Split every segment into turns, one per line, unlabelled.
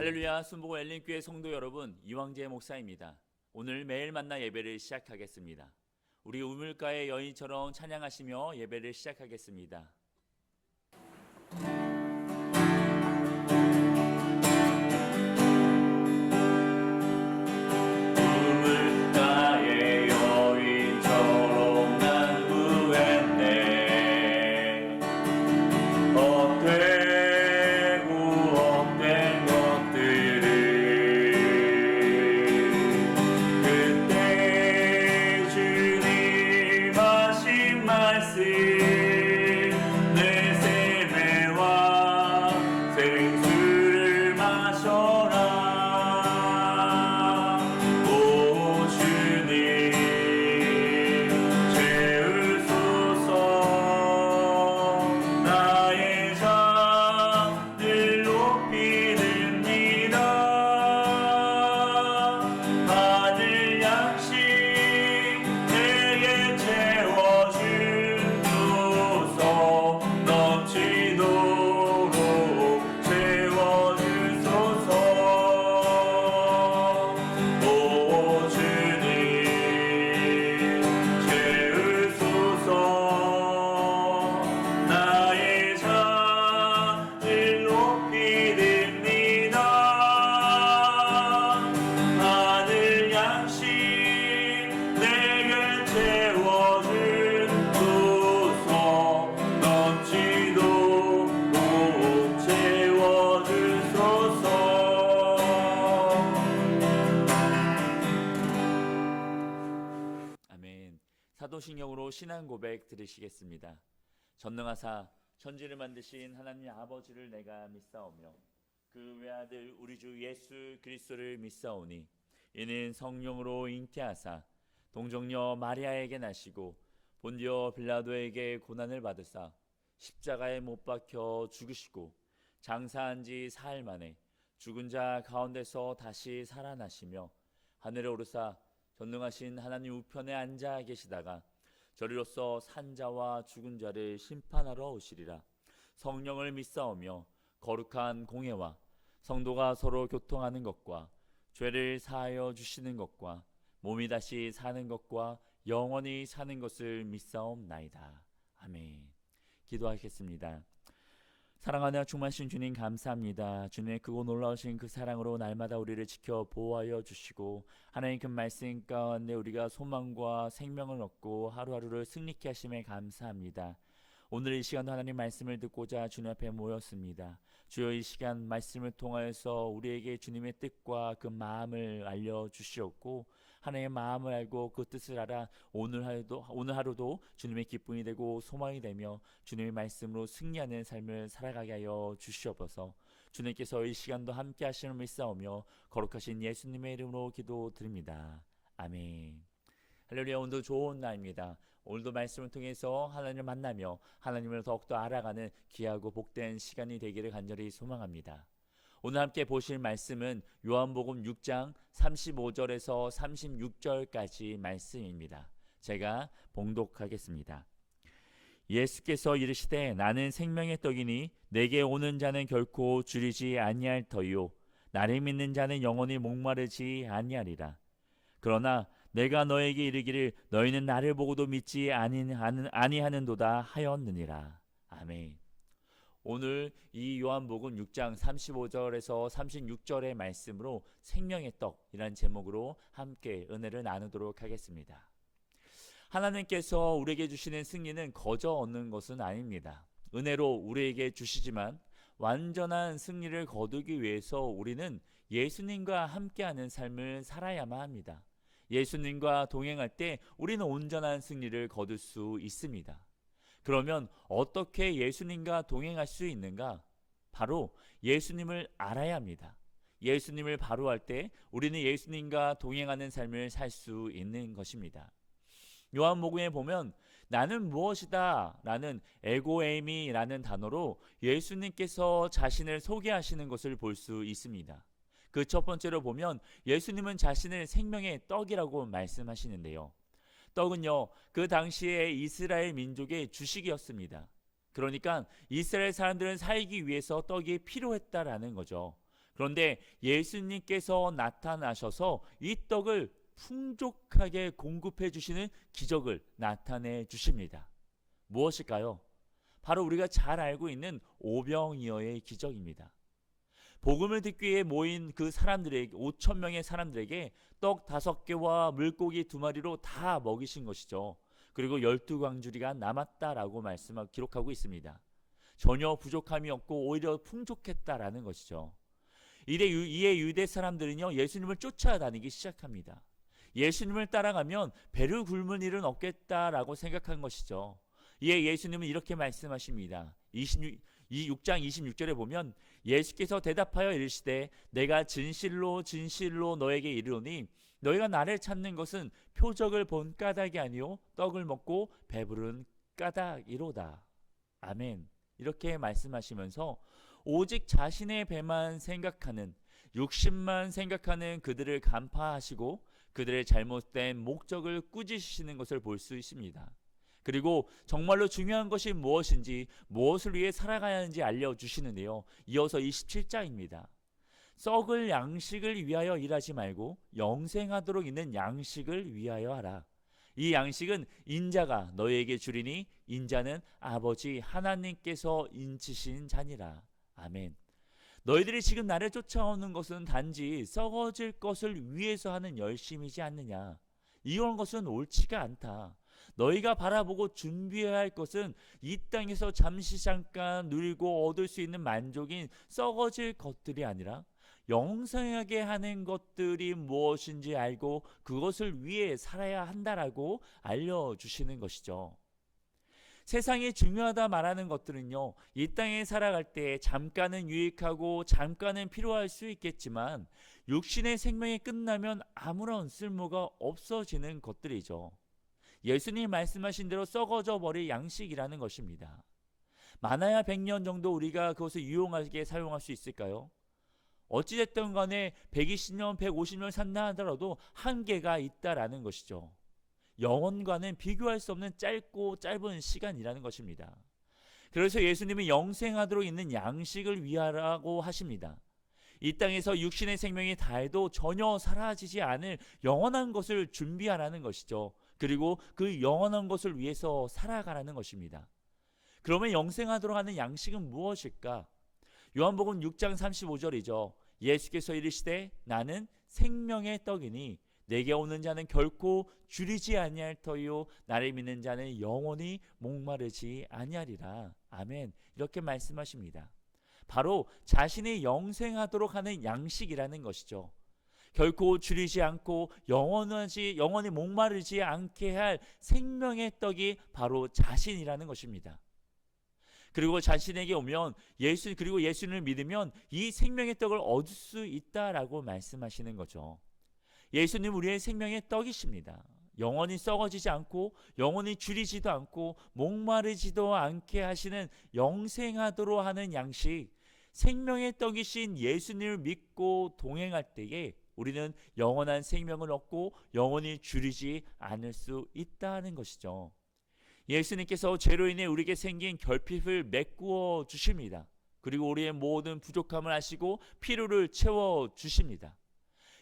할렐루야, 순복음 엘린교회 성도 여러분, 이왕재 목사입니다. 오늘 매일 만나 예배를 시작하겠습니다. 우리 우물가의 여인처럼 찬양하시며 예배를 시작하겠습니다. 우물가의 여인처럼 난 구했네. 헛되고 헛된 것들을 그때 주님 하신 말씀 내 세매와 생수를 마셔라. 오 주님 채우소서. 나의 잔을 높이 듭니다. 하늘 양식 내게 채워주소서. 넘치도록 채워주소서. 오 주님 채우소서. 나의 잔을 높이 듭니다. 하늘 양식 내게 채워주소서. 넘치도록 채워주소서. 아멘. 사도신경으로 신앙 고백 들으시겠습니다. 전능하사 천지를 만드신 하나님 아버지를 내가 믿사오며 그 외아들 우리 주 예수 그리스도를 믿사오니 이는 성령으로 잉태하사 동정녀 마리아에게 나시고 본디오 빌라도에게 고난을 받으사 십자가에 못 박혀 죽으시고 장사한 지 사흘 만에 죽은 자 가운데서 다시 살아나시며 하늘에 오르사 전능하신 하나님 우편에 앉아 계시다가 저리로서 산자와 죽은 자를 심판하러 오시리라. 성령을 믿사오며 거룩한 공회와 성도가 서로 교통하는 것과 죄를 사하여 주시는 것과 몸이 다시 사는 것과 영원히 사는 것을 믿사옵나이다. 아멘. 기도하겠습니다. 사랑하며 충만하신 주님 감사합니다. 주님의 크고 놀라우신 그 사랑으로 날마다 우리를 지켜 보호하여 주시고 하나님 그 말씀 가운데 우리가 소망과 생명을 얻고 하루하루를 승리케 하심에 감사합니다. 오늘 이 시간도 하나님 말씀을 듣고자 주님 앞에 모였습니다. 주여 이 시간 말씀을 통하여서 우리에게 주님의 뜻과 그 마음을 알려주시옵고 하나님의 마음을 알고 그 뜻을 알아 오늘 하루도 주님의 기쁨이 되고 소망이 되며 주님의 말씀으로 승리하는 삶을 살아가게 하여 주시옵소서. 주님께서 이 시간도 함께 하시는 믿사오며 거룩하신 예수님의 이름으로 기도드립니다. 아멘. 할렐루야. 오늘도 좋은 날입니다. 오늘도 말씀을 통해서 하나님을 만나며 하나님을 더욱더 알아가는 귀하고 복된 시간이 되기를 간절히 소망합니다. 오늘 함께 보실 말씀은 요한복음 6장 35절에서 36절까지 말씀입니다. 제가 봉독하겠습니다. 예수께서 이르시되 나는 생명의 떡이니 내게 오는 자는 결코 줄이지 아니할 터요 나를 믿는 자는 영원히 목마르지 아니하리라. 그러나 내가 너에게 이르기를 너희는 나를 보고도 믿지 아니하는도다 하였느니라. 아멘. 오늘 이 요한복음 6장 35절에서 36절의 말씀으로 생명의 떡이라는 제목으로 함께 은혜를 나누도록 하겠습니다. 하나님께서 우리에게 주시는 승리는 거저 얻는 것은 아닙니다. 은혜로 우리에게 주시지만 완전한 승리를 거두기 위해서 우리는 예수님과 함께하는 삶을 살아야만 합니다. 예수님과 동행할 때 우리는 온전한 승리를 거둘 수 있습니다. 그러면 어떻게 예수님과 동행할 수 있는가? 바로 예수님을 알아야 합니다. 예수님을 바로 할 때 우리는 예수님과 동행하는 삶을 살 수 있는 것입니다. 요한복음에 보면 나는 무엇이다 라는 에고에이미라는 단어로 예수님께서 자신을 소개하시는 것을 볼 수 있습니다. 그 첫 번째로 보면 예수님은 자신을 생명의 떡이라고 말씀하시는데요. 떡은요, 그 당시에 이스라엘 민족의 주식이었습니다. 그러니까 이스라엘 사람들은 살기 위해서 떡이 필요했다라는 거죠. 그런데 예수님께서 나타나셔서 이 떡을 풍족하게 공급해 주시는 기적을 나타내 주십니다. 무엇일까요? 바로 우리가 잘 알고 있는 오병이어의 기적입니다. 복음을 듣기 위해 모인 그 사람들에게, 5천 명의 사람들에게 떡 5개와 물고기 2마리로 다 먹이신 것이죠. 그리고 12광주리가 남았다라고 기록하고 있습니다. 전혀 부족함이 없고 오히려 풍족했다라는 것이죠. 이에 유대 사람들은요, 예수님을 쫓아다니기 시작합니다. 예수님을 따라가면 배를 굶을 일은 없겠다라고 생각한 것이죠. 이에 예수님은 이렇게 말씀하십니다. 6장 26절에 보면 예수께서 대답하여 이르시되 내가 진실로 진실로 너에게 이르노니 너희가 나를 찾는 것은 표적을 본 까닭이 아니요 떡을 먹고 배부른 까닭이로다. 아멘. 이렇게 말씀하시면서 오직 자신의 배만 생각하는, 육신만 생각하는 그들을 간파하시고 그들의 잘못된 목적을 꾸짖으시는 것을 볼 수 있습니다. 그리고 정말로 중요한 것이 무엇인지, 무엇을 위해 살아가야 하는지 알려주시는데요. 이어서 27장입니다. 썩을 양식을 위하여 일하지 말고 영생하도록 있는 양식을 위하여 하라. 이 양식은 인자가 너희에게 주리니 인자는 아버지 하나님께서 인치신 자니라. 아멘. 너희들이 지금 나를 쫓아오는 것은 단지 썩어질 것을 위해서 하는 열심이지 않느냐. 이런 것은 옳지가 않다. 너희가 바라보고 준비해야 할 것은 이 땅에서 잠깐 누리고 얻을 수 있는 만족인 썩어질 것들이 아니라 영생하게 하는 것들이 무엇인지 알고 그것을 위해 살아야 한다라고 알려주시는 것이죠. 세상이 중요하다 말하는 것들은요, 이 땅에 살아갈 때 잠깐은 유익하고 잠깐은 필요할 수 있겠지만 육신의 생명이 끝나면 아무런 쓸모가 없어지는 것들이죠. 예수님이 말씀하신 대로 썩어져 버릴 양식이라는 것입니다. 많아야 100년 정도 우리가 그것을 유용하게 사용할 수 있을까요? 어찌됐든 간에 120년, 150년 산다 하더라도 한계가 있다라는 것이죠. 영원과는 비교할 수 없는 짧고 짧은 시간이라는 것입니다. 그래서 예수님은 영생하도록 있는 양식을 위하라고 하십니다. 이 땅에서 육신의 생명이 다해도 전혀 사라지지 않을 영원한 것을 준비하라는 것이죠. 그리고 그 영원한 것을 위해서 살아가라는 것입니다. 그러면 영생하도록 하는 양식은 무엇일까? 요한복음 6장 35절이죠. 예수께서 이르시되 나는 생명의 떡이니 내게 오는 자는 결코 줄이지 아니할 터이요 나를 믿는 자는 영원히 목마르지 아니하리라. 아멘. 이렇게 말씀하십니다. 바로 자신이 영생하도록 하는 양식이라는 것이죠. 결코 줄이지 않고 영원히 목마르지 않게 할 생명의 떡이 바로 자신이라는 것입니다. 그리고 자신에게 오면 그리고 예수님을 믿으면 이 생명의 떡을 얻을 수 있다라고 말씀하시는 거죠. 예수님 우리의 생명의 떡이십니다. 영원히 썩어지지 않고 영원히 줄이지도 않고 목마르지도 않게 하시는 영생하도록 하는 양식, 생명의 떡이신 예수님을 믿고 동행할 때에 우리는 영원한 생명을 얻고 영원히 줄이지 않을 수 있다는 것이죠. 예수님께서 죄로 인해 우리에게 생긴 결핍을 메꾸어 주십니다. 그리고 우리의 모든 부족함을 아시고 필요를 채워 주십니다.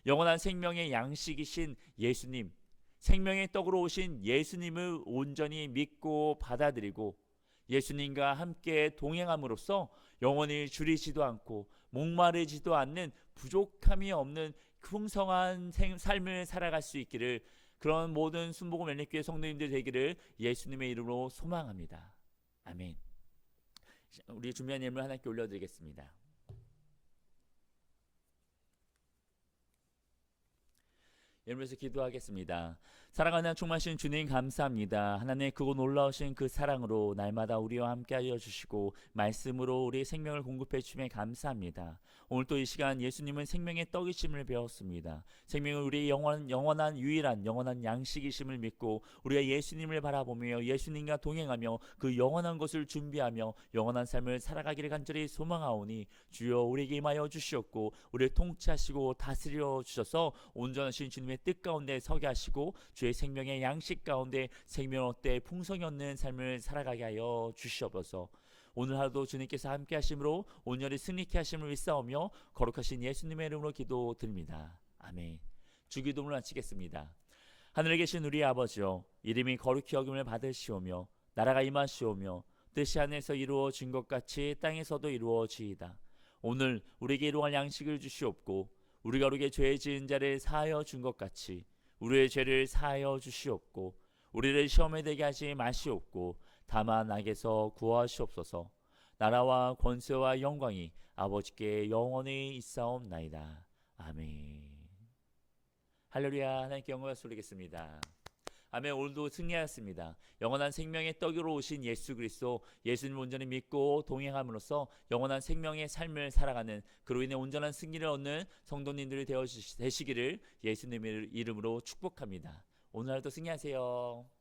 영원한 생명의 양식이신 예수님, 생명의 떡으로 오신 예수님을 온전히 믿고 받아들이고 예수님과 함께 동행함으로써 영원히 줄이지도 않고 목마르지도 않는 부족함이 없는 풍성한 삶을 살아갈 수 있기를, 그런 모든 순복음 연립교회 성도님들 되기를 예수님의 이름으로 소망합니다. 아멘. 우리 준비한 예물 하나님께 올려드리겠습니다. 예물에서 기도하겠습니다. 사랑하는 충만하신 주님 감사합니다. 하나님의 크고 놀라우신 그 사랑으로 날마다 우리와 함께 하여 주시고 말씀으로 우리의 생명을 공급해 주심에 감사합니다. 오늘 또 이 시간 예수님은 생명의 떡이심을 배웠습니다. 생명은 우리의 영원한 유일한 영원한 양식이심을 믿고 우리가 예수님을 바라보며 예수님과 동행하며 그 영원한 것을 준비하며 영원한 삶을 살아가기를 간절히 소망하오니 주여 우리에게 임하여 주시옵고 우리를 통치하시고 다스려 주셔서 온전하신 주님의 뜻 가운데 서게 하시고 주의 생명의 양식 가운데 생명 얻되 풍성이 없는 삶을 살아가게 하여 주시옵소서. 오늘 하루도 주님께서 함께 하심으로 온전히 승리케 하심을 믿사오며 거룩하신 예수님의 이름으로 기도드립니다. 아멘. 주기도문을 마치겠습니다. 하늘에 계신 우리 아버지여, 이름이 거룩히 여김을 받으시오며 나라가 임하시오며 뜻이 하늘에서 이루어진 것 같이 땅에서도 이루어지이다. 오늘 우리에게 일용할 양식을 주시옵고 우리가 우리에게 죄 지은 자를 사하여 준 것 같이 우리의 죄를 사하여 주시옵고 우리를 시험에 들게 하지 마시옵고 다만 악에서 구하시옵소서. 나라와 권세와 영광이 아버지께 영원히 있사옵나이다. 아멘. 할렐루야. 하나님께 영광을 돌리겠습니다. 아멘. 오늘도 승리하였습니다. 영원한 생명의 떡으로 오신 예수 그리스도, 예수님을 온전히 믿고 동행함으로써 영원한 생명의 삶을 살아가는, 그로 인해 온전한 승리를 얻는 성도님들이 되시기를 예수님의 이름으로 축복합니다. 오늘 하루도 승리하세요.